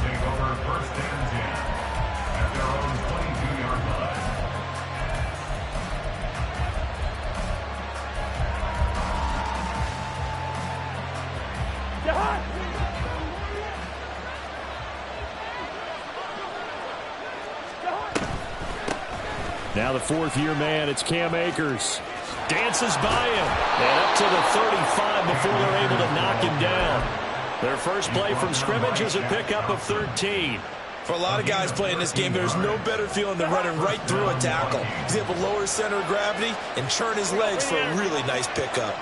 take over first and 10 at their own 22-yard line. Now the fourth-year man, it's Cam Akers. Dances by him. And up to the 35 before they're able to knock him down. Their first play from scrimmage is a pickup of 13. For a lot of guys playing this game, there's no better feeling than running right through a tackle. He's able to lower his center of gravity and churn his legs for a really nice pickup.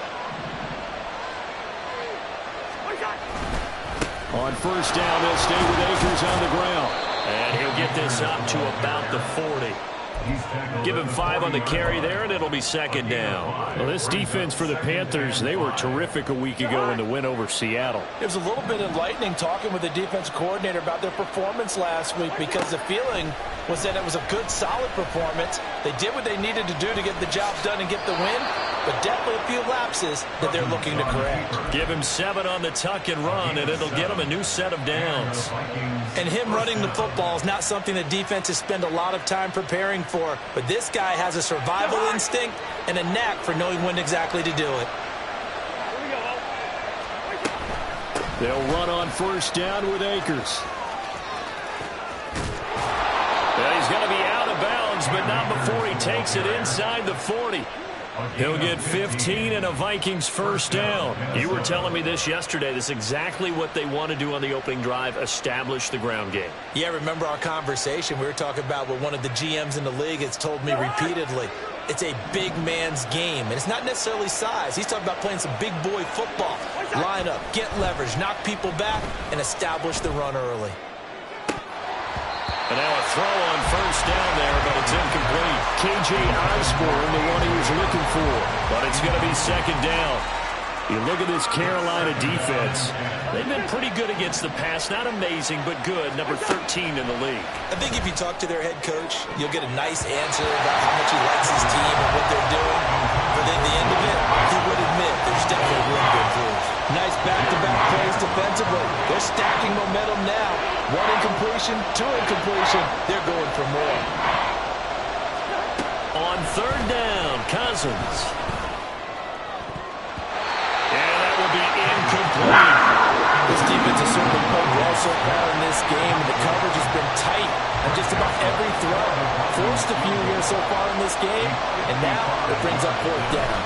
On first down, they'll stay with Akers on the ground. And he'll get this up to about the 40. Give him 5 on the carry there, and it'll be second down. Well, this defense for the Panthers, they were terrific a week ago in the win over Seattle. It was a little bit enlightening talking with the defense coordinator about their performance last week, because the feeling was that it was a good, solid performance. They did what they needed to do to get the job done and get the win, but definitely a few lapses that they're looking to correct. Give him 7 on the tuck and run, and it'll get him a new set of downs. And him running the football is not something that defenses spend a lot of time preparing for, but this guy has a survival instinct and a knack for knowing when exactly to do it. They'll run on first down with Akers. Well, he's going to be out of bounds, but not before he takes it inside the 40. He'll get 15 and a Vikings first down. You were telling me this yesterday. This is exactly what they want to do on the opening drive, establish the ground game. Yeah, remember our conversation? We were talking about what one of the GMs in the league has told me repeatedly. It's a big man's game, and it's not necessarily size. He's talking about playing some big boy football. Line up, get leverage, knock people back, and establish the run early. And now a throw on first down there, but it's incomplete. K.J. Osborne, the one he was looking for. But it's going to be second down. You look at this Carolina defense. They've been pretty good against the pass. Not amazing, but good. Number 13 in the league. I think if you talk to their head coach, you'll get a nice answer about how much he likes his team and what they're doing. But at the end of it, he would admit there's definitely room to improve. Nice back-to-back plays defensively. They're stacking momentum now. 1 incompletion, 2 incompletion. They're going for more. On third down, Cousins. And that will be incomplete. This defense has certainly played well so far in this game, and the coverage has been tight on just about every throw. Forced a few here so far in this game, and now it brings up fourth down.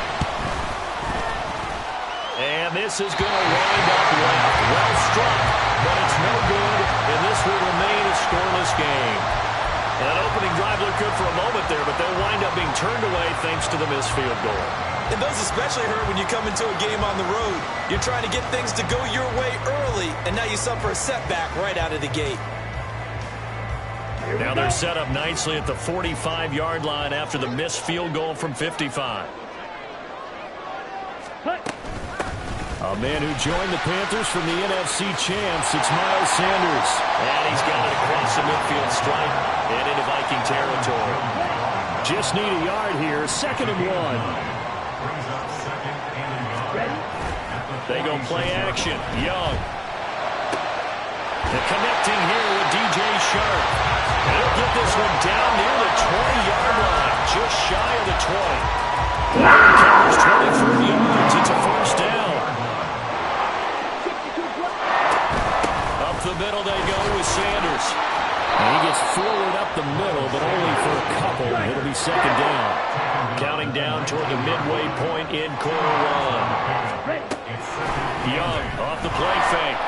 And this is going to wind up left. Well struck, but it's no good, and this will remain a scoreless game. That opening drive looked good for a moment there, but they'll wind up being turned away thanks to the missed field goal. And those especially hurt when you come into a game on the road. You're trying to get things to go your way early, and now you suffer a setback right out of the gate. Now they're set up nicely at the 45-yard line after the missed field goal from 55. A man who joined the Panthers from the NFC champs, it's Miles Sanders. And he's got it across the midfield stripe and into Viking territory. Just need a yard here, 2nd and 1. They go play action. Young. And connecting here with DJ Sharp. And he'll get this one down near the 20-yard line, just shy of the 20. Covers 24 yards. It's a first down. Up the middle they go with Sanders. And he gets forward up the middle, but only for a couple. It'll be second down. Counting down toward the midway point in quarter 1. Young off the play fake.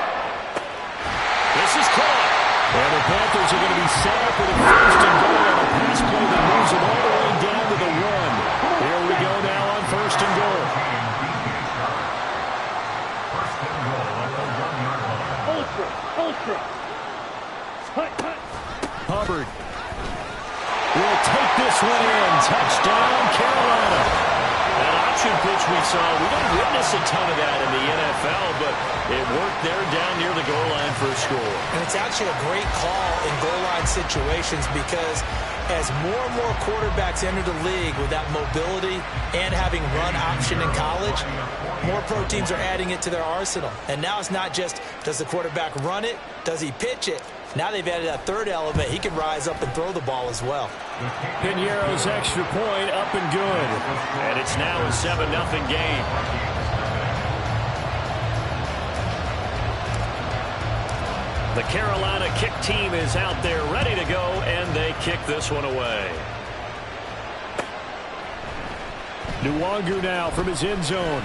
This is caught. And the Panthers are going to be set up with a first and goal on a pass play that moves them all the way down to the 1. Here we go now on first and goal. Hubbard will take this one in. Touchdown, Carolina. That option pitch we saw, we don't witness a ton of that in the NFL, but it worked there down near the goal line for a score. And it's actually a great call in goal line situations, because as more and more quarterbacks enter the league with that mobility and having run option in college, more pro teams are adding it to their arsenal. And now it's not just, does the quarterback run it? Does he pitch it? Now they've added that third element. He can rise up and throw the ball as well. Piñeiro's extra point up and good. And it's now a 7-0 game. The Carolina kick team is out there ready to go, and they kick this one away. Nwangu now from his end zone.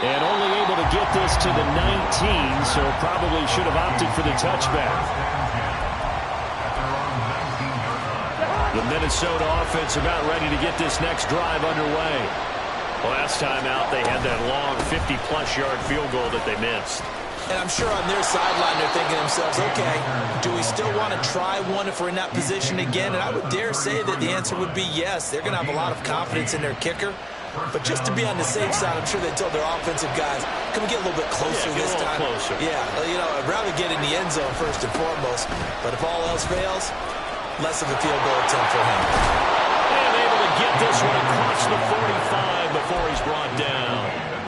And only able to get this to the 19, so probably should have opted for the touchback. The Minnesota offense about ready to get this next drive underway. Last time out, they had that long 50-plus yard field goal that they missed. And I'm sure on their sideline they're thinking to themselves, okay, do we still want to try one if we're in that position again? And I would dare say that the answer would be yes. They're going to have a lot of confidence in their kicker. But just to be on the safe side, I'm sure they told their offensive guys, can we get a little bit closer this time? Closer. Yeah, you know, I'd rather get in the end zone first and foremost. But if all else fails, less of a field goal attempt for him. And able to get this one across the 45 before he's brought down.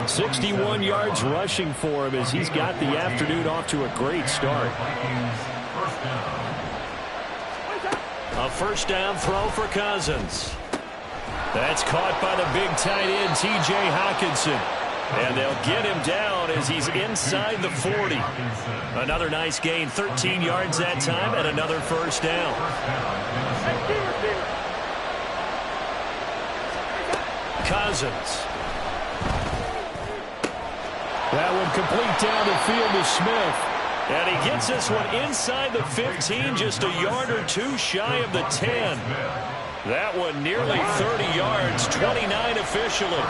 61 yards rushing for him as he's got the afternoon off to a great start. A first down throw for Cousins. That's caught by the big tight end, T.J. Hockenson. And they'll get him down as he's inside the 40. Another nice gain, 13 yards that time, and another first down. Cousins. That one complete down the field to Smith. And he gets this one inside the 15, just a yard or two shy of the 10. That one nearly 30 yards, 29 officially.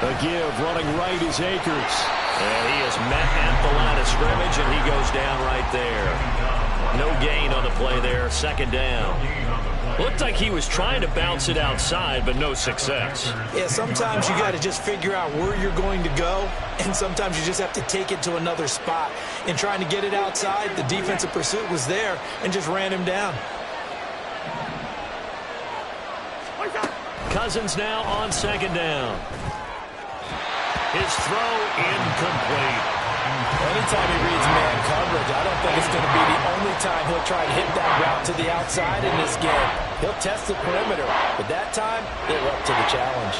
A give, running right is Akers. And he is met at the line of scrimmage, and he goes down right there. No gain on the play there, second down. Looked like he was trying to bounce it outside, but no success. Yeah, sometimes you got to just figure out where you're going to go, and sometimes you just have to take it to another spot. In trying to get it outside, the defensive pursuit was there and just ran him down. Cousins now on second down. His throw incomplete. Anytime he reads man coverage, I don't think it's going to be the only time he'll try to hit that route to the outside in this game. He'll test the perimeter, but that time, they're up to the challenge.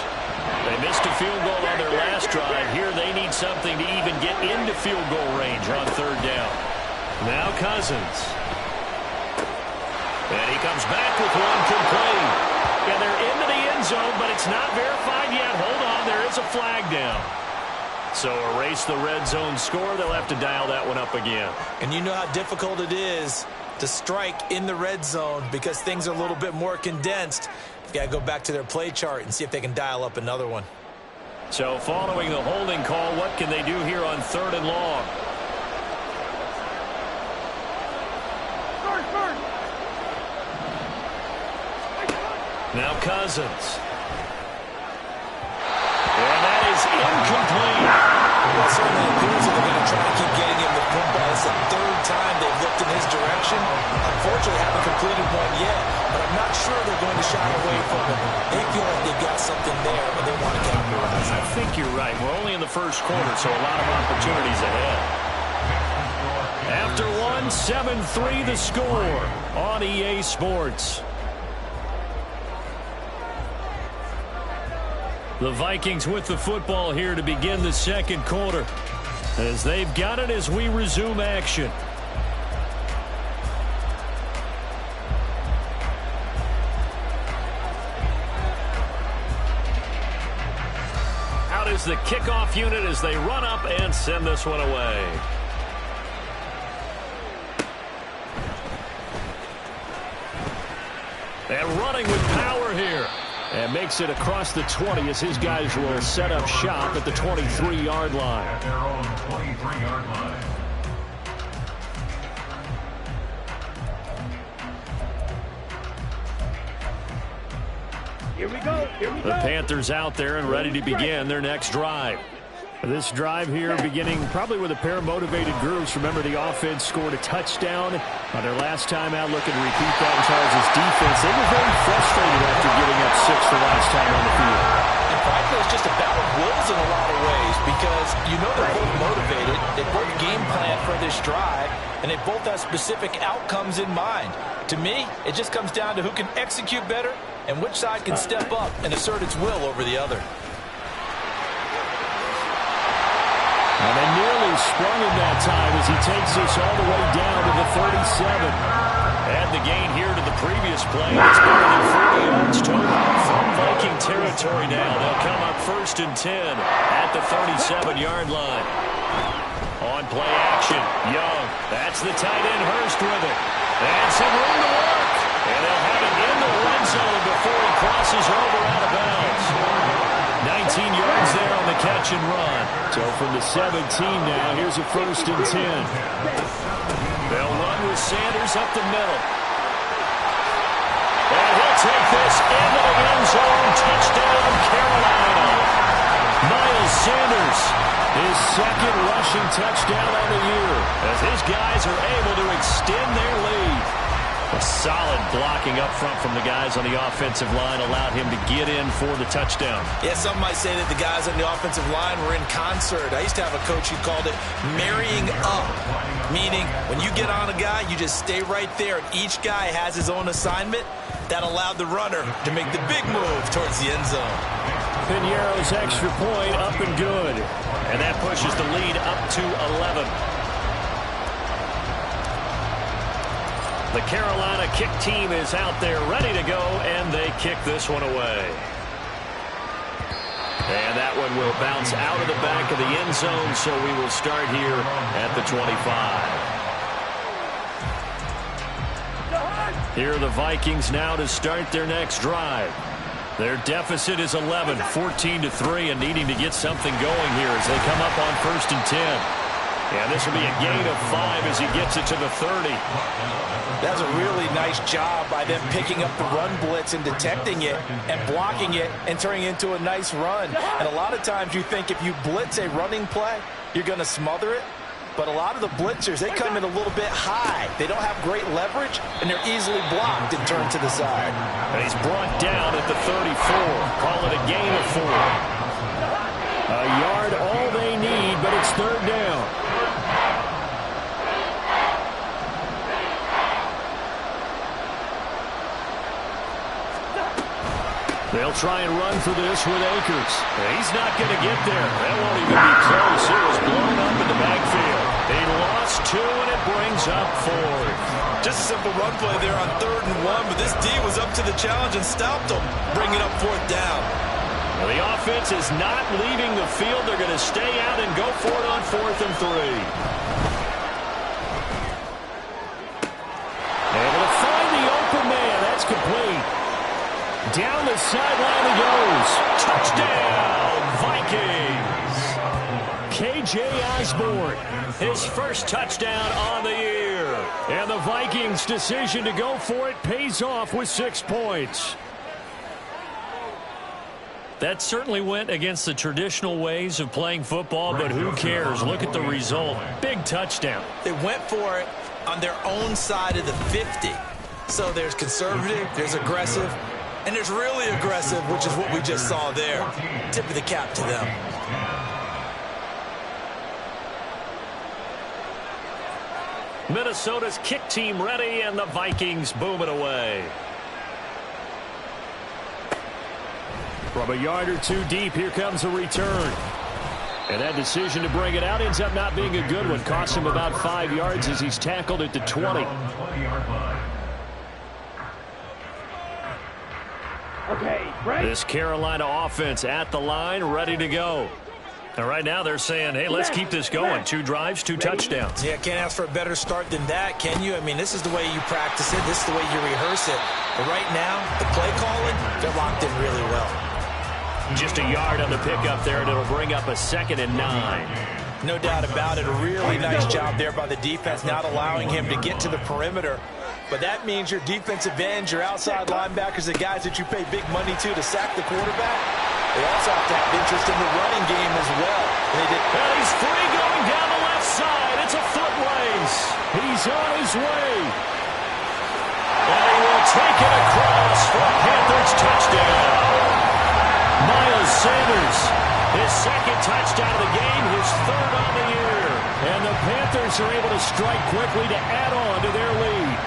They missed a field goal on their last drive. Here they need something to even get into field goal range on third down. Now Cousins. And he comes back with one complete. Yeah, they're into the end zone, but it's not verified yet. Hold on, there is a flag down. So erase the red zone score. They'll have to dial that one up again. And you know how difficult it is to strike in the red zone because things are a little bit more condensed. You've got to go back to their play chart and see if they can dial up another one. So following the holding call, what can they do here on third and long? Now Cousins. And that is incomplete. It certainly appears that they're going to try to keep getting him the football. It's the third time they've looked in his direction. Unfortunately, haven't completed one yet, but I'm not sure they're going to shy away from it. They feel like they've got something there, and they want to capitalize. I think you're right. We're only in the first quarter, so a lot of opportunities ahead. After one, 7-3 the score on EA Sports. The Vikings with the football here to begin the second quarter, as they've got it as we resume action. Out is the kickoff unit as they run up and send this one away. And running with power here. And makes it across the 20 as his guys will set up shop at the 23-yard line. At their own 23-yard line. Here we go. The Panthers out there and ready to begin their next drive. This drive here beginning probably with a pair of motivated groups. Remember, the offense scored a touchdown on their last time out. Looking to repeat that in Charles' defense. They were very frustrated after giving up 6 the last time on the field. And frankly, it's just a battle of wills in a lot of ways. because you know they're both motivated, they both game plan for this drive, and they both have specific outcomes in mind. To me, it just comes down to who can execute better and which side can step up and assert its will over the other. And they nearly sprung him that time as he takes this all the way down to the 37. And the gain here to the previous play. It's better than 40 yards total. From Viking territory now, they'll come up 1st and 10 at the 37-yard line. On play action, Young. That's the tight end, Hurst with it. And some room to work. And they'll have it in the red zone before he crosses over out of bounds. 19 yards there on the catch and run. So from the 17 now, here's a 1st and 10. They'll run with Sanders up the middle. And he'll take this into the end zone. Touchdown, Carolina. Miles Sanders, his 2nd rushing touchdown on the year, as his guys are able to extend their lead. A solid blocking up front from the guys on the offensive line allowed him to get in for the touchdown. Yeah, some might say that the guys on the offensive line were in concert. I used to have a coach who called it marrying up, meaning when you get on a guy, you just stay right there, and each guy has his own assignment. That allowed the runner to make the big move towards the end zone. Piñeiro's extra point up and good. And that pushes the lead up to 11. The Carolina kick team is out there ready to go, and they kick this one away. And that one will bounce out of the back of the end zone, so we will start here at the 25. Here are the Vikings now to start their next drive. Their deficit is 11, 14-3, and needing to get something going here as they come up on 1st and 10. And this will be a gain of 5 as he gets it to the 30. That's a really nice job by them picking up the run blitz and detecting it and blocking it and turning it into a nice run. And a lot of times you think if you blitz a running play, you're going to smother it. But a lot of the blitzers, they come in a little bit high. They don't have great leverage, and they're easily blocked and turned to the side. And he's brought down at the 34. Call it a gain of 4. A yard all they need, but it's 3rd down. They'll try and run for this with Akers. He's not going to get there. That won't even be close. It was blown up in the backfield. They lost 2, and it brings up 4. Just a simple run play there on 3rd and 1, but this D was up to the challenge and stopped them, bringing up 4th down. Well, the offense is not leaving the field. They're going to stay out and go for it on 4th and 3. Able to find the open man. That's complete. Down the sideline he goes. Touchdown, Vikings. K.J. Osborne, his first touchdown on the year. And the Vikings' decision to go for it pays off with 6 points. That certainly went against the traditional ways of playing football, but who cares? Look at the result. Big touchdown. They went for it on their own side of the 50. So there's conservative, there's aggressive, and there's really aggressive, which is what we just saw there. Tip of the cap to them. Minnesota's kick team ready, and the Vikings boom it away. From a yard or 2 deep, here comes a return. And that decision to bring it out ends up not being a good one. Costs him about 5 yards as he's tackled at the 20. Okay, break. This Carolina offense at the line, ready to go. And right now they're saying, hey, let's keep this going. 2 drives, 2 touchdowns. Yeah, can't ask for a better start than that, can you? I mean, this is the way you practice it. This is the way you rehearse it. But right now, the play calling, they're locked in really well. Just a yard on the pickup there, and it'll bring up a 2nd and 9. No doubt about it. A really nice job there by the defense, not allowing him to get to the perimeter. But that means your defensive ends, your outside linebackers, the guys that you pay big money to sack the quarterback, they also have to have interest in the running game as well. And he's free going down the left side. It's a foot race. He's on his way. And he will take it across for a Panthers touchdown. Miles Sanders His second touchdown of the game, his third on the year. And the Panthers are able to strike quickly to add on to their lead.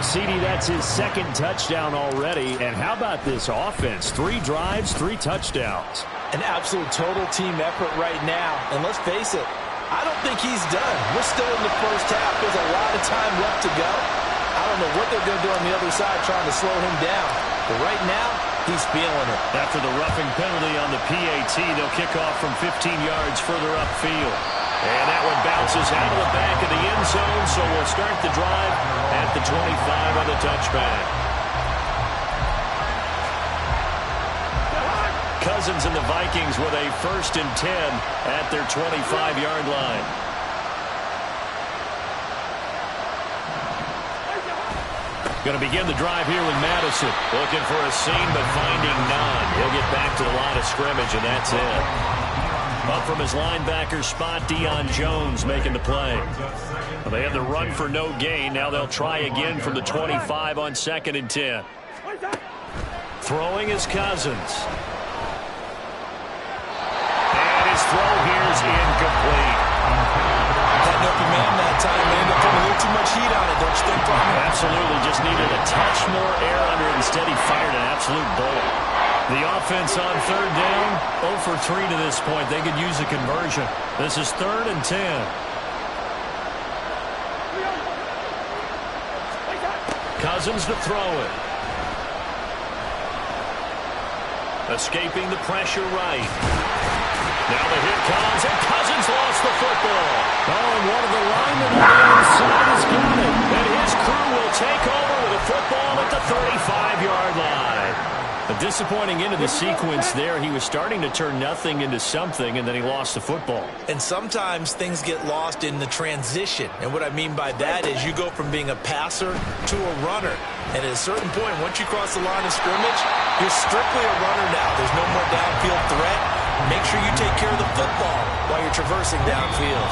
CD, that's his second touchdown already. And how about this offense? 3 drives, 3 touchdowns. An absolute total team effort right now. And let's face it, I don't think he's done. We're still in the first half. There's a lot of time left to go. I don't know what they're going to do on the other side trying to slow him down. But right now, he's feeling it. After the roughing penalty on the PAT, they'll kick off from 15 yards further upfield. And that one bounces out of the back of the end zone, so we'll start the drive at the 25 on the touchback. Cousins and the Vikings with a 1st and 10 at their 25-yard line. Going to begin the drive here with Madison. Looking for a seam, but finding none. He'll get back to the line of scrimmage, and that's it. Up from his linebacker spot, Deion Jones making the play. Well, they had the run for no gain. Now they'll try again from the 25 on 2nd and 10. Throwing is Cousins. And his throw here is incomplete. Had an open man that time. They ended up putting a little too much heat on it, don't you think, Farmer? Absolutely. Just needed a touch more air under it. Instead, he fired an absolute bullet. The offense on 3rd down, 0 for 3 to this point. They could use a conversion. This is 3rd and 10. Cousins to throw it. Escaping the pressure right. Now the hit comes, and Cousins lost the football. Oh, and one of the linemen on the inside has got it. And his crew will take over with a football at the 35-yard line. A disappointing end of the sequence there. He was starting to turn nothing into something, and then he lost the football. And sometimes things get lost in the transition. And what I mean by that is you go from being a passer to a runner. And at a certain point, once you cross the line of scrimmage, you're strictly a runner now. There's no more downfield threat. Make sure you take care of the football while you're traversing downfield.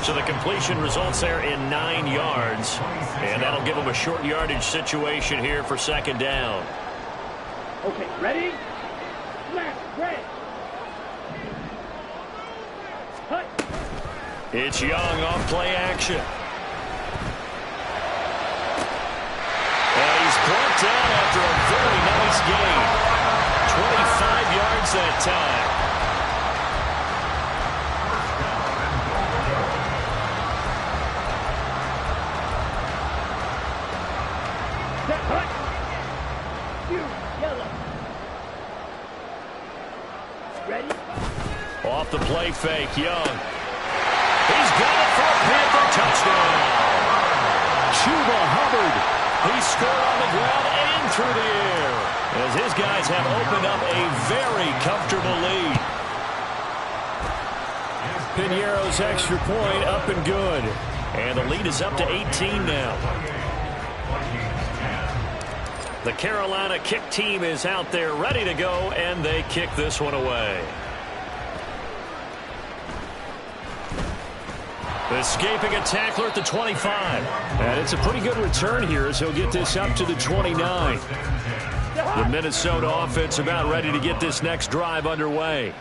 So the completion results there in 9 yards. And that'll give him a short yardage situation here for 2nd down. Okay, ready? Left, right. Cut. It's Young on play action. And he's brought down after a very nice gain. 25 yards that time. Ready? Off the play fake, Young. He's got it for a Panther touchdown. Chuba Hubbard. He scored on the ground and through the air, as his guys have opened up a very comfortable lead. Piñeiro's extra point up and good. And the lead is up to 18 now. The Carolina kick team is out there ready to go, and they kick this one away. Escaping a tackler at the 25. And it's a pretty good return here as he'll get this up to the 29. The Minnesota offense about ready to get this next drive underway.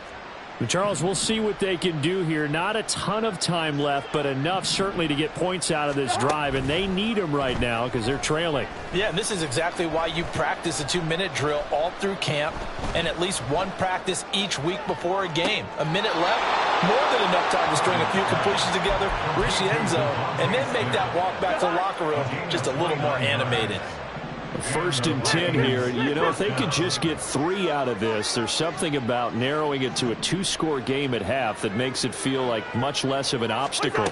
Charles, we'll see what they can do here. Not a ton of time left, but enough certainly to get points out of this drive, and they need them right now because they're trailing. Yeah, and this is exactly why you practice a 2-minute drill all through camp and at least one practice each week before a game. A minute left, more than enough time to string a few completions together, reach the end zone, and then make that walk back to the locker room just a little more animated. 1st and 10 here. You know, if they could just get 3 out of this, there's something about narrowing it to a 2-score game at half that makes it feel like much less of an obstacle.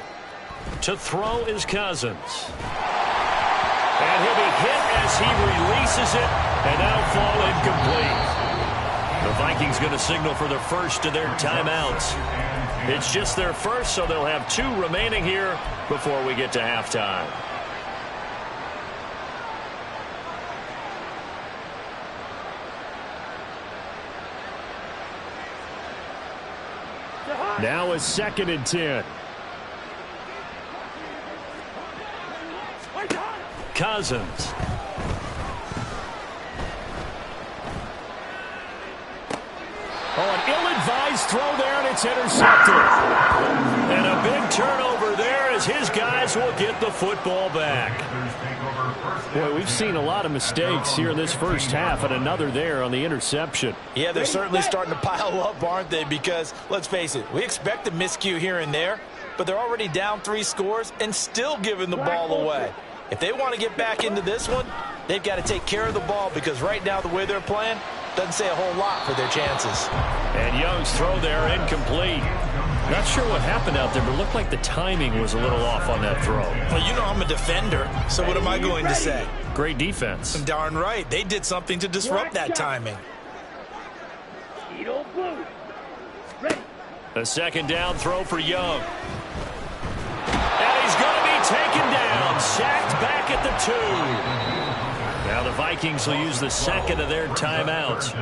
To throw is Cousins. And he'll be hit as he releases it, and that'll fall incomplete. The Vikings going to signal for the first of their timeouts. It's just their first, so they'll have 2 remaining here before we get to halftime. Now is 2nd and 10. Cousins. Oh, an ill-advised throw there, and it's intercepted. And a big turnover there as his guys will get the football back. Boy, we've seen a lot of mistakes here in this first half, and another there on the interception. Yeah, they're certainly starting to pile up, aren't they? Because, let's face it, we expect a miscue here and there, but they're already down 3 scores and still giving the ball away. If they want to get back into this one, they've got to take care of the ball because right now the way they're playing doesn't say a whole lot for their chances. And Young's throw there incomplete. Not sure what happened out there, but it looked like the timing was a little off on that throw. Well, you know I'm a defender, so what am I going to say? Great defense. Darn right. They did something to disrupt that timing. A second down throw for Young. And he's going to be taken down. Sacked back at the 2. Now the Vikings will use the second of their timeouts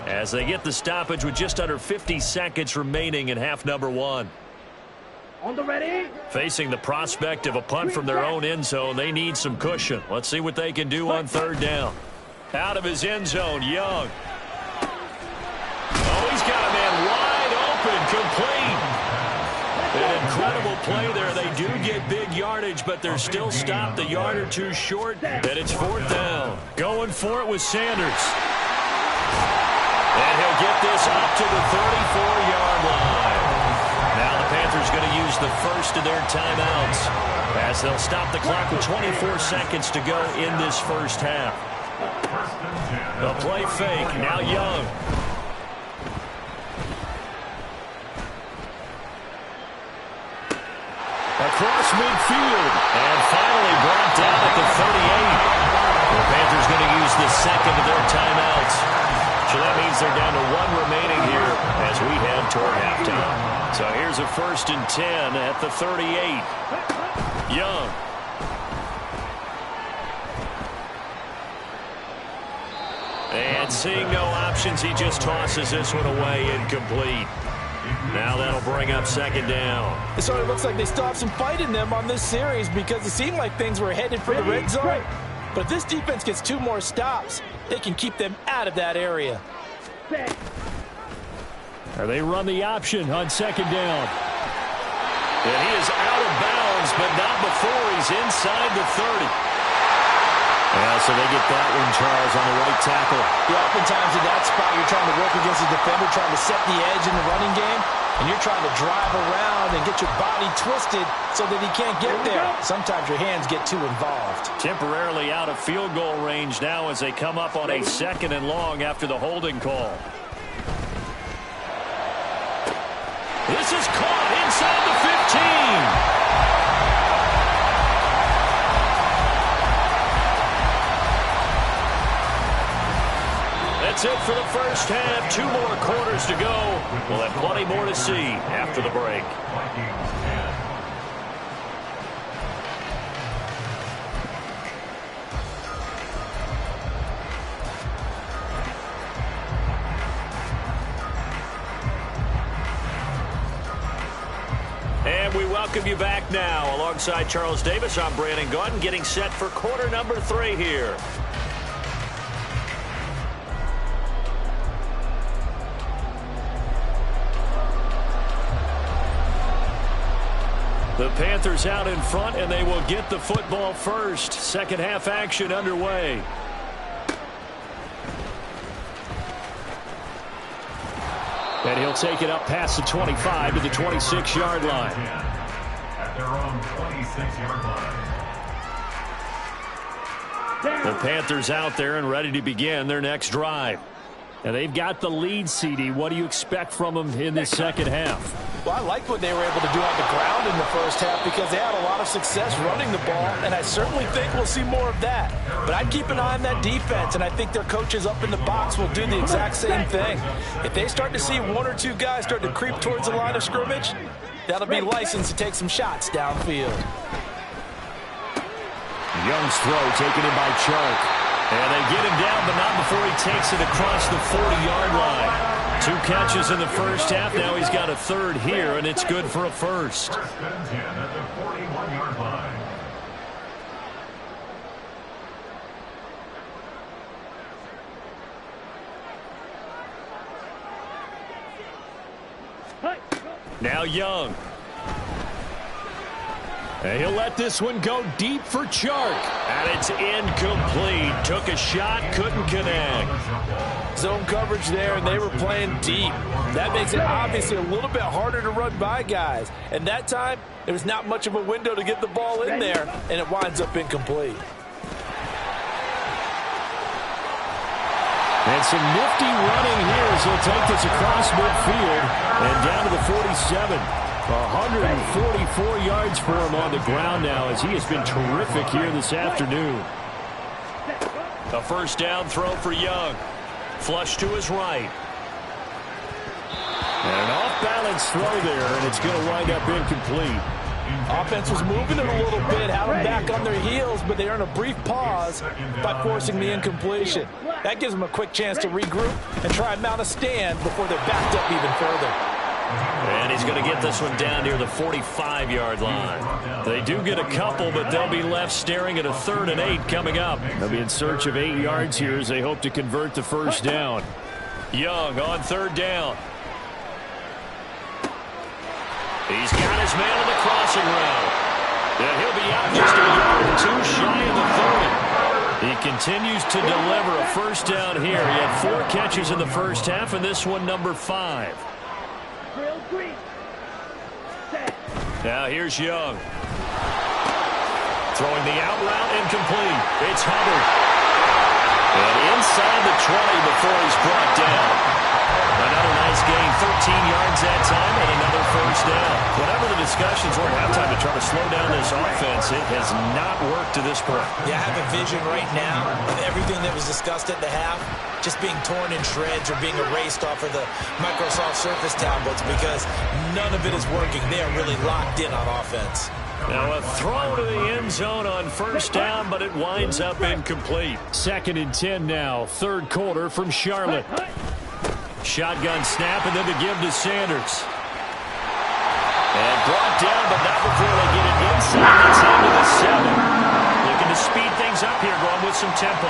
as they get the stoppage with just under 50 seconds remaining in half number 1. On the ready. Facing the prospect of a punt from their own end zone, they need some cushion. Let's see what they can do on third down. Out of his end zone, Young. Oh, he's got a man wide open, complete. An incredible play there. They do get big yardage, but they're still stopped a yard or 2 short, and it's 4th down. Going for it with Sanders. And he'll get this up to the 34-yard line. Now the Panthers going to use the first of their timeouts as they'll stop the clock with 24 seconds to go in this first half. The play fake. Now Young. Across midfield, and finally brought down at the 38. The Panthers going to use the second of their timeouts. So that means they're down to 1 remaining here as we head toward halftime. So here's a 1st and 10 at the 38. Young. And seeing no options, he just tosses this one away incomplete. Now that'll bring up 2nd down. It sort of looks like they still have some fight in them on this series because it seemed like things were headed for the red zone. But if this defense gets 2 more stops, they can keep them out of that area. They run the option on 2nd down. And he is out of bounds, but not before he's inside the 30. Yeah, so they get that one, Charles, on the right tackle. Yeah, oftentimes in that spot, you're trying to work against a defender, trying to set the edge in the running game, and you're trying to drive around and get your body twisted so that he can't get there. Sometimes your hands get too involved. Temporarily out of field goal range now as they come up on a 2nd and long after the holding call. This is caught inside the 15. That's it for the first half. 2 more quarters to go. We'll have plenty more to see after the break. And we welcome you back now. Alongside Charles Davis, I'm Brandon Gaudin, getting set for quarter number 3 here. The Panthers out in front, and they will get the football first. Second half action underway. And he'll take it up past the 25 to the 26-yard line. At their own 26-yard line. The Panthers out there and ready to begin their next drive. And they've got the lead, CD. What do you expect from them in this second half? Well, I like what they were able to do on the ground in the first half because they had a lot of success running the ball, and I certainly think we'll see more of that. But I'd keep an eye on that defense, and I think their coaches up in the box will do the exact same thing. If they start to see 1 or 2 guys start to creep towards the line of scrimmage, that'll be licensed to take some shots downfield. Young's throw taken in by Chark. And they get him down, but not before he takes it across the 40-yard line. 2 catches in the first half. Now he's got a 3rd here, and it's good for a first. 1st and 10 at the 41-yard line. Now Young. And he'll let this one go deep for Chark. And it's incomplete. Took a shot, couldn't connect. Zone coverage there, and they were playing deep. That makes it obviously a little bit harder to run by guys. And that time, there was not much of a window to get the ball in there, and it winds up incomplete. And some nifty running here as he'll take this across midfield and down to the 47. 144 yards for him on the ground now as he has been terrific here this afternoon. A first down throw for Young. Flush to his right. And an off-balance throw there, and it's going to wind up incomplete. Offense was moving it a little bit, had them back on their heels, but they earn a brief pause by forcing the incompletion. That gives them a quick chance to regroup and try and mount a stand before they're backed up even further. And he's going to get this one down near the 45-yard line. They do get a couple, but they'll be left staring at a 3rd and 8 coming up. They'll be in search of 8 yards here as they hope to convert the first down. Young on 3rd down. He's got his man on the crossing route. And he'll be out just a yard or two shy of the 30. He continues to deliver a first down here. He had 4 catches in the first half, and this one number 5. Now here's Young. Throwing the out route incomplete. It's Hubbard. And inside the 20 before he's brought down. Another nice gain, 13 yards that time, and another first down. Whatever the discussions were at halftime to try to slow down this offense, it has not worked to this point. Yeah, I have a vision right now of everything that was discussed at the half just being torn in shreds or being erased off of the Microsoft Surface tablets because none of it is working. They are really locked in on offense. Now a throw to the end zone on first down, but it winds up incomplete. 2nd and 10 now, 3rd quarter from Charlotte. Shotgun snap and then to give to Sanders. And brought down, but not before they get it inside. It's into the 7. Looking to speed things up here, going with some tempo.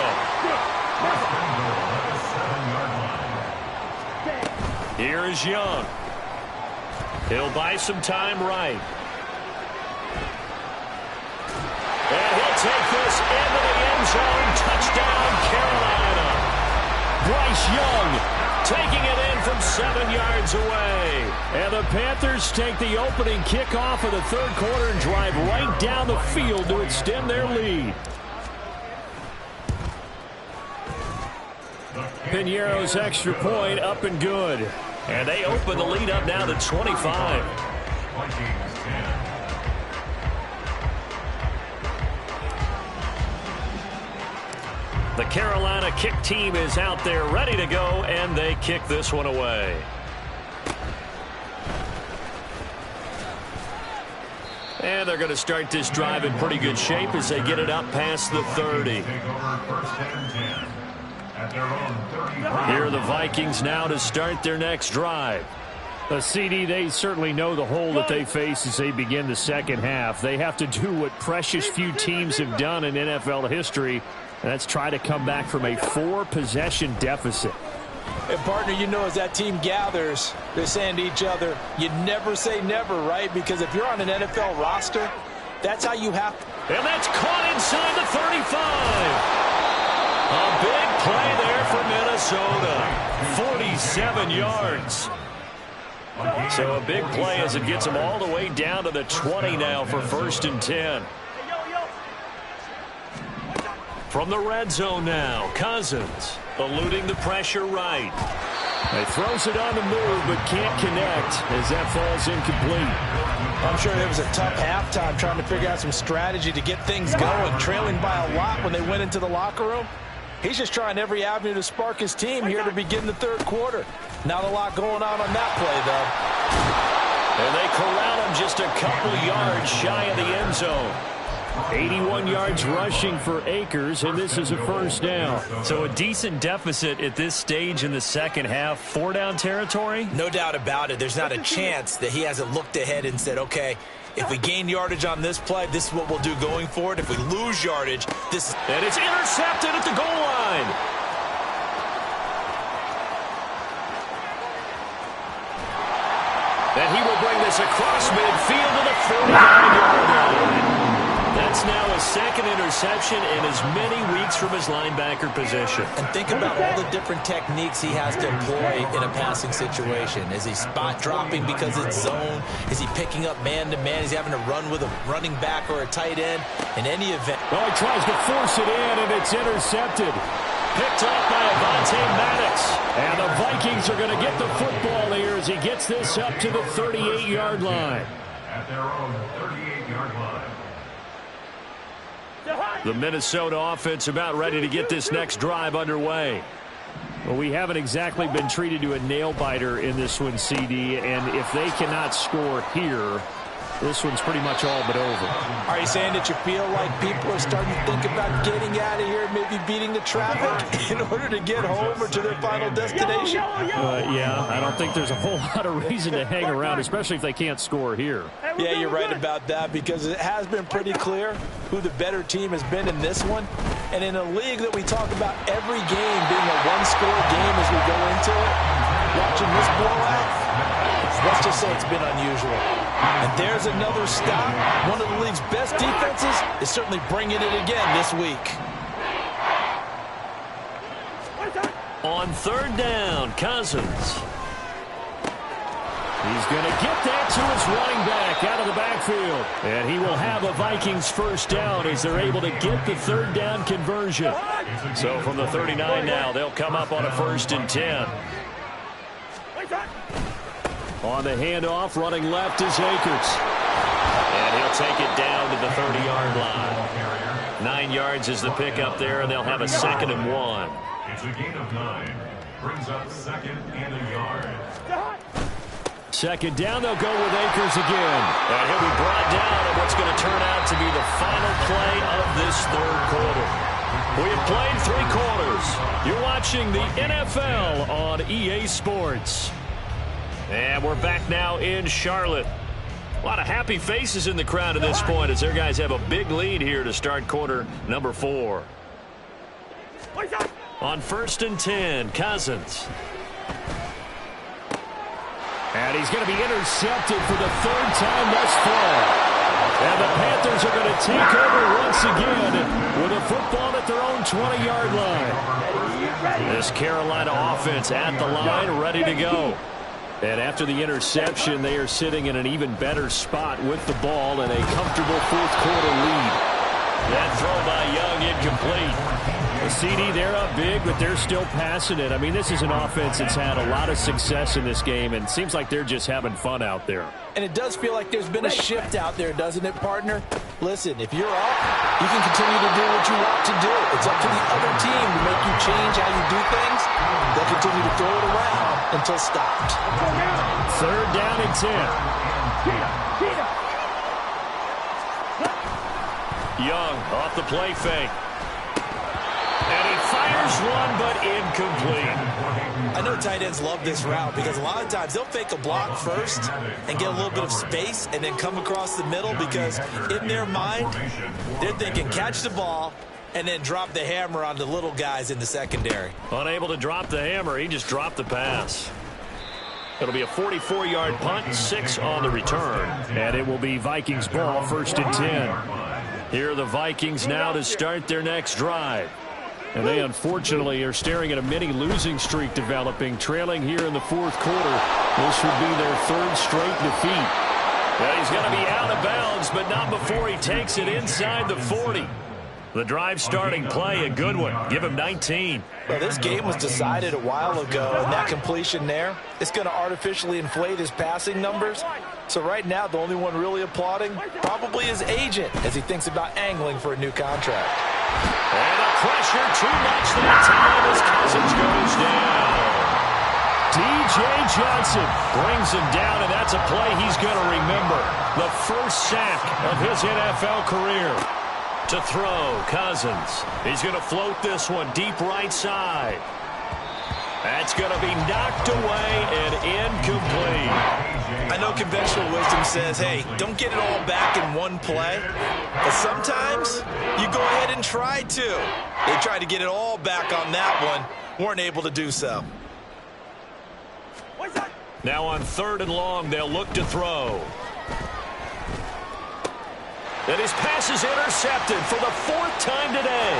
Here is Young. He'll buy some time right. And he'll take this into the end zone. Touchdown, Carolina. Bryce Young taking it in from 7 yards away. And the Panthers take the opening kickoff of the 3rd quarter and drive right down the field to extend their lead. Piñeiro's extra point up and good. And they open the lead up now to 25. The Carolina kick team is out there ready to go, and they kick this one away. And they're going to start this drive in pretty good shape as they get it up past the 30. Here are the Vikings now to start their next drive. The CD, they certainly know the hole that they face as they begin the second half. They have to do what precious few teams have done in NFL history. That's try to come back from a 4-possession deficit. And, partner, you know as that team gathers, they're saying to each other, you never say never, right? Because if you're on an NFL roster, that's how you have to. And that's caught inside the 35. A big play there for Minnesota. 47 yards. So a big play as it gets them all the way down to the 20 now for 1st and 10. From the red zone now, Cousins eluding the pressure right. He throws it on the move but can't connect as that falls incomplete. I'm sure it was a tough halftime trying to figure out some strategy to get things going, trailing by a lot when they went into the locker room. He's just trying every avenue to spark his team here to begin the 3rd quarter. Not a lot going on that play, though. And they corral him just a couple yards shy of the end zone. 81 yards rushing for Akers, and this is a first down. So a decent deficit at this stage in the second half. 4-down territory? No doubt about it. There's not a chance that he hasn't looked ahead and said, okay, if we gain yardage on this play, this is what we'll do going forward. If we lose yardage, this is... And it's intercepted at the goal line. And he will bring this across midfield to the 49-yard line. That's now his second interception in as many weeks from his linebacker position. And think about all the different techniques he has to employ in a passing situation. Is he spot dropping because it's zone? Is he picking up man-to-man? Is he having to run with a running back or a tight end? In any event. Well, he tries to force it in, and it's intercepted. Picked off by Avonte Maddox. And the Vikings are going to get the football here as he gets this up to the 38-yard line. At their own 38-yard line. The Minnesota offense about ready to get this next drive underway. Well, we haven't exactly been treated to a nail-biter in this one, CD, and if they cannot score here, this one's pretty much all but over. Are you saying that you feel like people are starting to think about getting out of here, maybe beating the traffic in order to get home or to their final destination? Yeah, I don't think there's a whole lot of reason to hang around, especially if they can't score here. Yeah, you're right about that, because it has been pretty clear who the better team has been in this one. And in a league that we talk about every game being a one-score game as we go into it, watching this blowout, let's just say it's been unusual. And there's another stop. One of the league's best defenses is certainly bringing it again this week. On third down, Cousins. He's going to get that to his running back out of the backfield. And he will have a Vikings first down as they're able to get the third down conversion. So from the 39 now, they'll come up on a 1st and 10. On the handoff, running left is Akers. And he'll take it down to the 30-yard line. 9 yards is the pickup there, and they'll have a 2nd and 1. It's a gain of 9. Brings up 2nd and a yard. 2nd down, they'll go with Akers again. And he'll be brought down at what's going to turn out to be the final play of this third quarter. We have played 3 quarters. You're watching the NFL on EA Sports. And we're back now in Charlotte. A lot of happy faces in the crowd at this point as their guys have a big lead here to start quarter number 4. On 1st and 10, Cousins. And he's going to be intercepted for the 3rd time thus far. And the Panthers are going to take over once again with a football at their own 20-yard line. This Carolina offense at the line, ready to go. And after the interception, they are sitting in an even better spot with the ball and a comfortable 4th quarter lead. That throw by Young incomplete. The CD, they're up big, but they're still passing it. I mean, this is an offense that's had a lot of success in this game, and it seems like they're just having fun out there. And it does feel like there's been a shift out there, doesn't it, partner? Listen, if you're up, you can continue to do what you want to do. It's up to the other team to make you change how you do things. They'll continue to throw it around until stopped. 3rd down and 10. Young off the play fake. And he fires one, but incomplete. I know tight ends love this route because a lot of times they'll fake a block first and get a little bit of space and then come across the middle because in their mind, they're thinking catch the ball and then drop the hammer on the little guys in the secondary. Unable to drop the hammer, he just dropped the pass. It'll be a 44-yard punt, 6 on the return. And it will be Vikings ball, 1st and 10. Here are the Vikings now to start their next drive. And they, unfortunately, are staring at a mini losing streak developing, trailing here in the 4th quarter. This would be their 3rd straight defeat. Well, he's going to be out of bounds, but not before he takes it inside the 40. The drive starting play, a good one. Give him 19. Well, this game was decided a while ago, and that completion there, it's going to artificially inflate his passing numbers. So right now, the only one really applauding probably his agent as he thinks about angling for a new contract. And the pressure too much that time as Cousins goes down. D.J. Johnson brings him down, and that's a play he's going to remember. The first sack of his NFL career. To throw, Cousins. He's going to float this one deep right side. That's going to be knocked away and incomplete. I know conventional wisdom says, hey, don't get it all back in one play. But sometimes you go ahead and try to. They tried to get it all back on that one. Weren't able to do so. Now on 3rd and long, they'll look to throw. And his pass is intercepted for the 4th time today.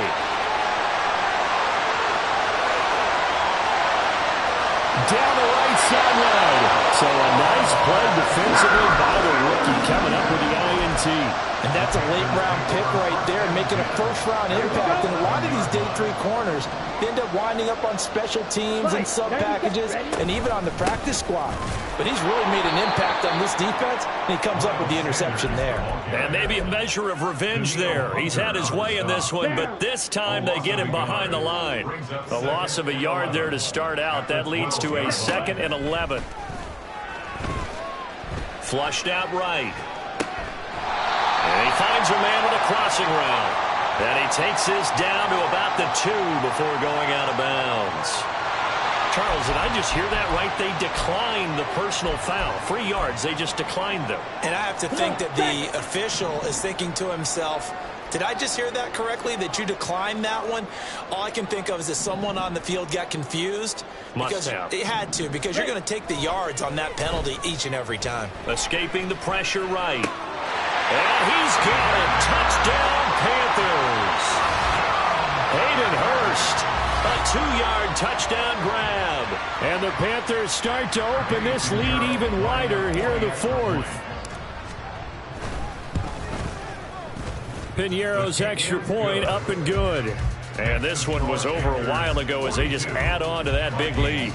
Down the right sideline. So a nice play defensively by the rookie coming up with the INT. And that's a late-round pick right there, making a first-round impact. And a lot of these day 3 corners, they end up winding up on special teams and sub-packages and even on the practice squad. But he's really made an impact on this defense, and he comes up with the interception there. And maybe a measure of revenge there. He's had his way in this one, but this time they get him behind the line. A loss of a yard there to start out. That leads to a 2nd and 11. Flushed out right. And he finds a man with a crossing route. And he takes this down to about the 2 before going out of bounds. Charles, did I just hear that right? They declined the personal foul. 3 yards, they just declined them. And I have to think that the official is thinking to himself, did I just hear that correctly, that you declined that one? All I can think of is that someone on the field got confused. Must have. It had to, because you're going to take the yards on that penalty each and every time. Escaping the pressure right. And he's got it. Touchdown, Panthers. Hayden Hurst. A 2-yard touchdown grab. And the Panthers start to open this lead even wider here in the 4th. Piñeiro's extra point up and good. And this one was over a while ago as they just add on to that big lead.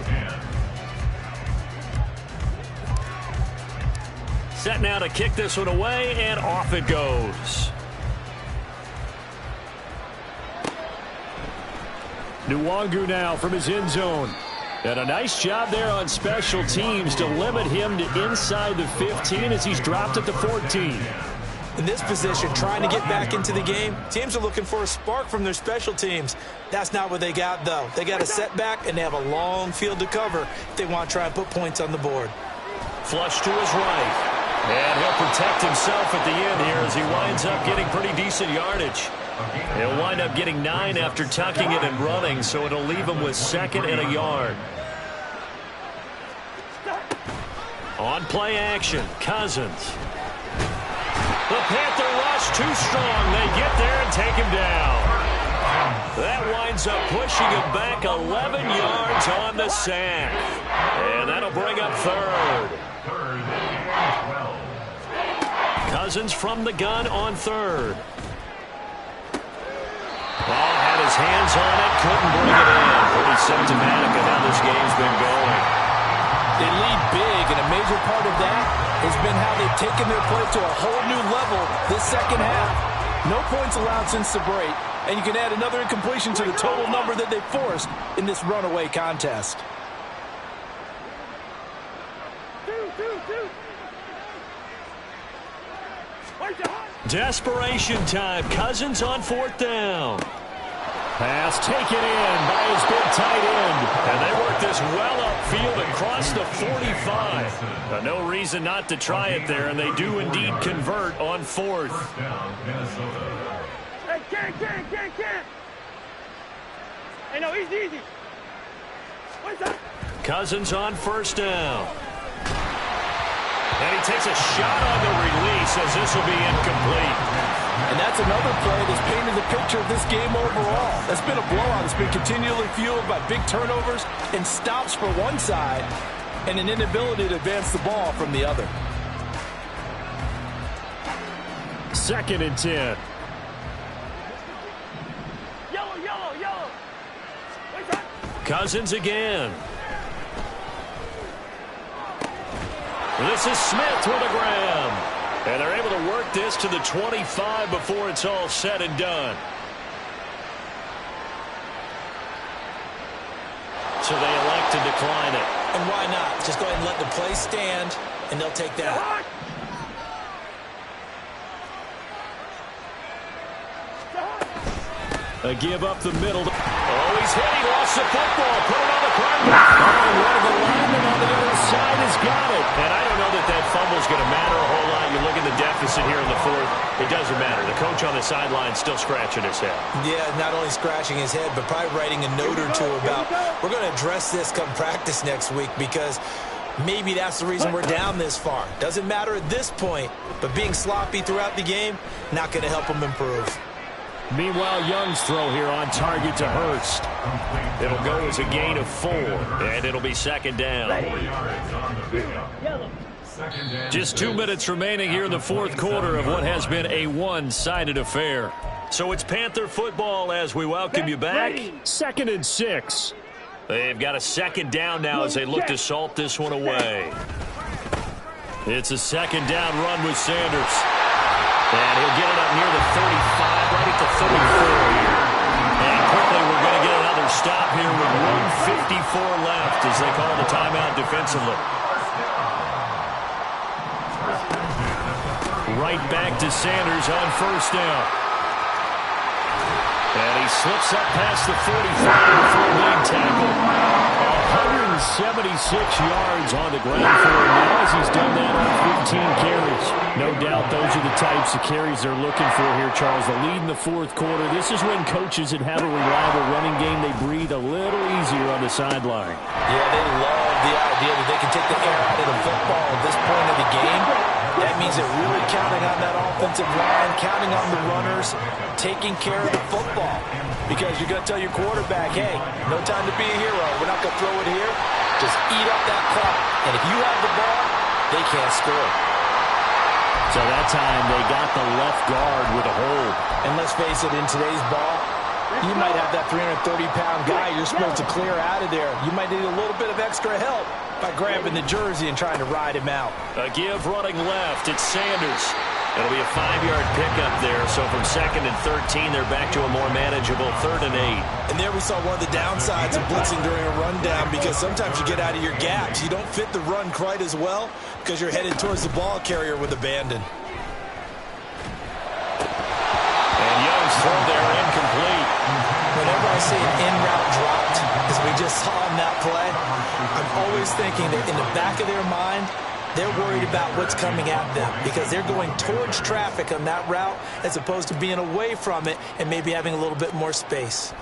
Set now to kick this one away, and off it goes. Nwangu now from his end zone. And a nice job there on special teams to limit him to inside the 15 as he's dropped at the 14. In this position, trying to get back into the game, teams are looking for a spark from their special teams. That's not what they got, though. They got a setback, and they have a long field to cover if they want to try and put points on the board. Flush to his right. And he'll protect himself at the end here as he winds up getting pretty decent yardage. He'll wind up getting 9 after tucking it and running, so it'll leave him with 2nd and a yard. On play action, Cousins. The Panther rush too strong. They get there and take him down. That winds up pushing him back 11 yards on the sack. And that'll bring up 3rd. Cousins from the gun on 3rd. Ball had his hands on it, couldn't bring it in. Pretty symptomatic of how this game's been going. They lead big, and a major part of that has been how they've taken their play to a whole new level this second half. No points allowed since the break, and you can add another incompletion to the total number that they forced in this runaway contest. Desperation time. Cousins on 4th down. Pass taken in by his big tight end. And they work this well upfield across the 45. No reason not to try it there, and they do indeed convert on 4th. Hey, can't. Hey, no, easy. What's that? Cousins on 1st down. And he takes a shot on the release as this will be incomplete. And that's another play that's painted the picture of this game overall. That's been a blowout. It's been continually fueled by big turnovers and stops for one side and an inability to advance the ball from the other. 2nd and 10. Yellow. What's that? Cousins again. This is Smith with a grab. And they're able to work this to the 25 before it's all said and done. So they elect to decline it. And why not? Just go ahead and let the play stand, and they'll take that. A give up the middle. Oh, he's hit. He lost the football. Put it on the carpet. Oh, one of the linemen on the other side has got it. And I don't know that fumble's going to matter a whole lot. You look at the deficit here in the 4th. It doesn't matter. The coach on the sideline still scratching his head. Yeah, not only scratching his head, but probably writing a note or two about, we're going to address this come practice next week, because Maybe that's the reason we're down this far. Doesn't matter at this point, but being sloppy throughout the game, not going to help them improve. Meanwhile, Young's throw here on target to Hurst. It'll go as a gain of 4, and it'll be second down. Just 2 minutes remaining here in the fourth quarter of what has been a one-sided affair. So it's Panther football as we welcome you back. 2nd and 6. They've got a second down now as they look to salt this one away. It's a second down run with Sanders. And he'll get it up near the 35, right at the 34 here. And quickly we're going to get another stop here with 1:54 left as they call the timeout defensively. Right back to Sanders on first down. And he slips up past the 45 before being tackled. 176 yards on the ground for him now as he's done that on 15 carries. No doubt those are the types of carries they're looking for here, Charles. The lead in the fourth quarter. This is when coaches that have a reliable running game, they breathe a little easier on the sideline. Yeah, they love the idea that they can take the air out of the football at this point of the game. That means they're really counting on that offensive line, counting on the runners, taking care of the football. Because you're going to tell your quarterback, hey, no time to be a hero. We're not going to throw it here. Just eat up that clock. And if you have the ball, they can't score. So that time they got the left guard with a hold. And let's face it, in today's ball, you might have that 330-pound guy you're supposed to clear out of there. You might need a little bit of extra help by grabbing the jersey and trying to ride him out. A give running left. It's Sanders. It'll be a 5-yard pickup there. So from 2nd and 13, they're back to a more manageable 3rd and 8. And there we saw one of the downsides of blitzing during a rundown, because sometimes you get out of your gaps. You don't fit the run quite as well because you're headed towards the ball carrier with abandon. And Young's throw there incomplete. Whenever I see an in-route dropped, as we just saw in that play, I'm always thinking that in the back of their mind, they're worried about what's coming at them because they're going towards traffic on that route as opposed to being away from it and maybe having a little bit more space.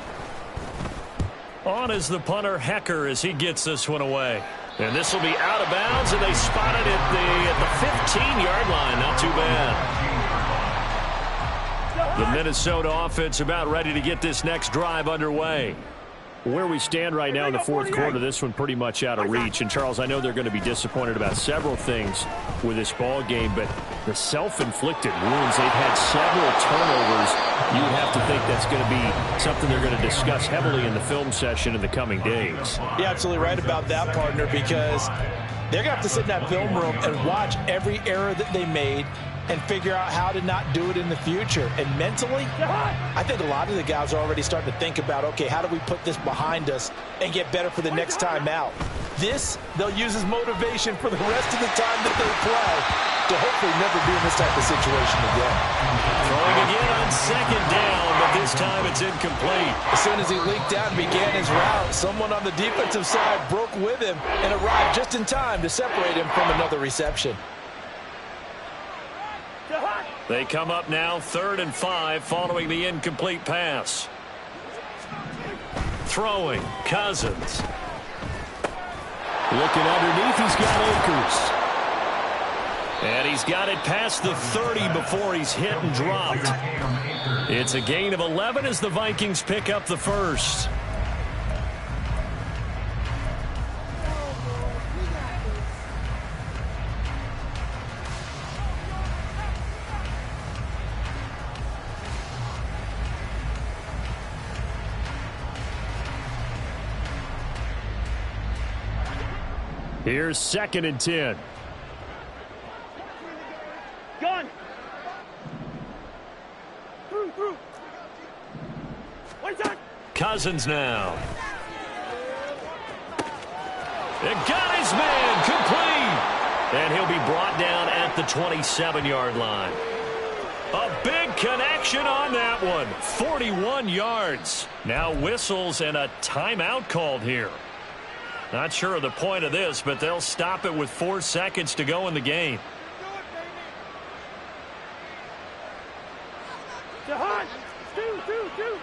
On is the punter, Hecker, as he gets this one away. And this will be out of bounds, and they spot it at the 15-yard line. Not too bad. The Minnesota offense about ready to get this next drive underway. Where we stand right now in the fourth quarter, this one pretty much out of reach. And, Charles, I know they're going to be disappointed about several things with this ball game, but the self-inflicted wounds, they've had several turnovers. You have to think that's going to be something they're going to discuss heavily in the film session in the coming days. You're absolutely right about that, partner, because they're going to have to sit in that film room and watch every error that they made and figure out how to not do it in the future. And mentally, I think a lot of the guys are already starting to think about, okay, how do we put this behind us and get better for the next time out? This, they'll use as motivation for the rest of the time that they play to hopefully never be in this type of situation again. Throwing again on 2nd down, but this time it's incomplete. As soon as he leaked out and began his route, someone on the defensive side broke with him and arrived just in time to separate him from another reception. They come up now 3rd and 5 following the incomplete pass. Throwing, Cousins. Looking underneath, he's got Akers. And he's got it past the 30 before he's hit and dropped. It's a gain of 11 as the Vikings pick up the first. Here's 2nd and 10. Gun. Through. One shot. Cousins now. And got his man complete. And he'll be brought down at the 27-yard line. A big connection on that one. 41 yards. Now whistles and a timeout called here. Not sure of the point of this, but they'll stop it with 4 seconds to go in the game. Jahan. Two.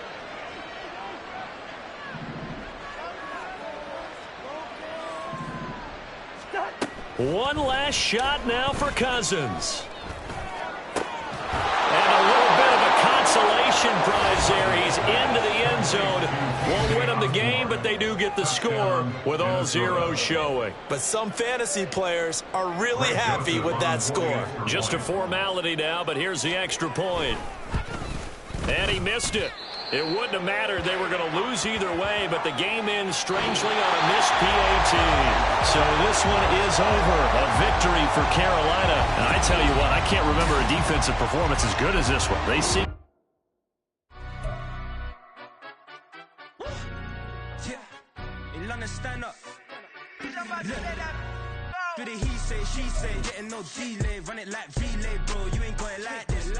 Stop. One last shot now for Cousins. And a little bit of a consolation prize there. He's into the end zone. Won't win them the game, but they do get the score with all zeros showing. But some fantasy players are really happy with that score. Just a formality now, but here's the extra point. And he missed it. It wouldn't have mattered. They were going to lose either way, but the game ends strangely on a missed PAT. So this one is over. A victory for Carolina. And I tell you what, I can't remember a defensive performance as good as this one. They seem... Stand up. Do the he say, she say, getting no delay, run it like relay, bro. You ain't got it like this.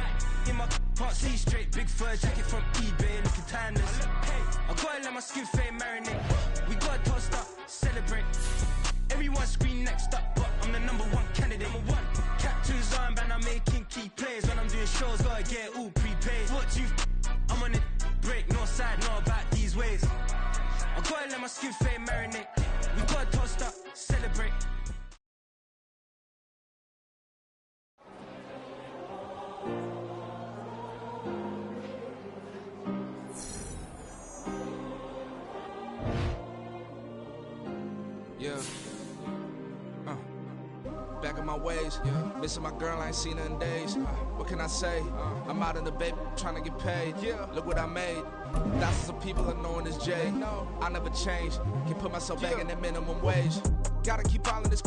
In my can't see straight, big fur jacket from eBay, looking timeless. I gotta let my skin fade marinate. We gotta toast up, celebrate. Everyone scream next up, but I'm the #1 candidate. Captain's armband, I'm making key plays. When I'm doing shows, gotta get all prepaid. What you? I'm on it, break, no side, know about these ways. I gotta let my skin fade marinate. We gotta toast up, celebrate. Yeah. Back in my ways. Yeah. Missing my girl, I ain't seen her in days. What can I say? I'm out in the baby trying to get paid. Yeah. Look what I made. Thousands of people are knowing this Jay. I never change. Can put myself back in that minimum wage. Gotta keep all of this.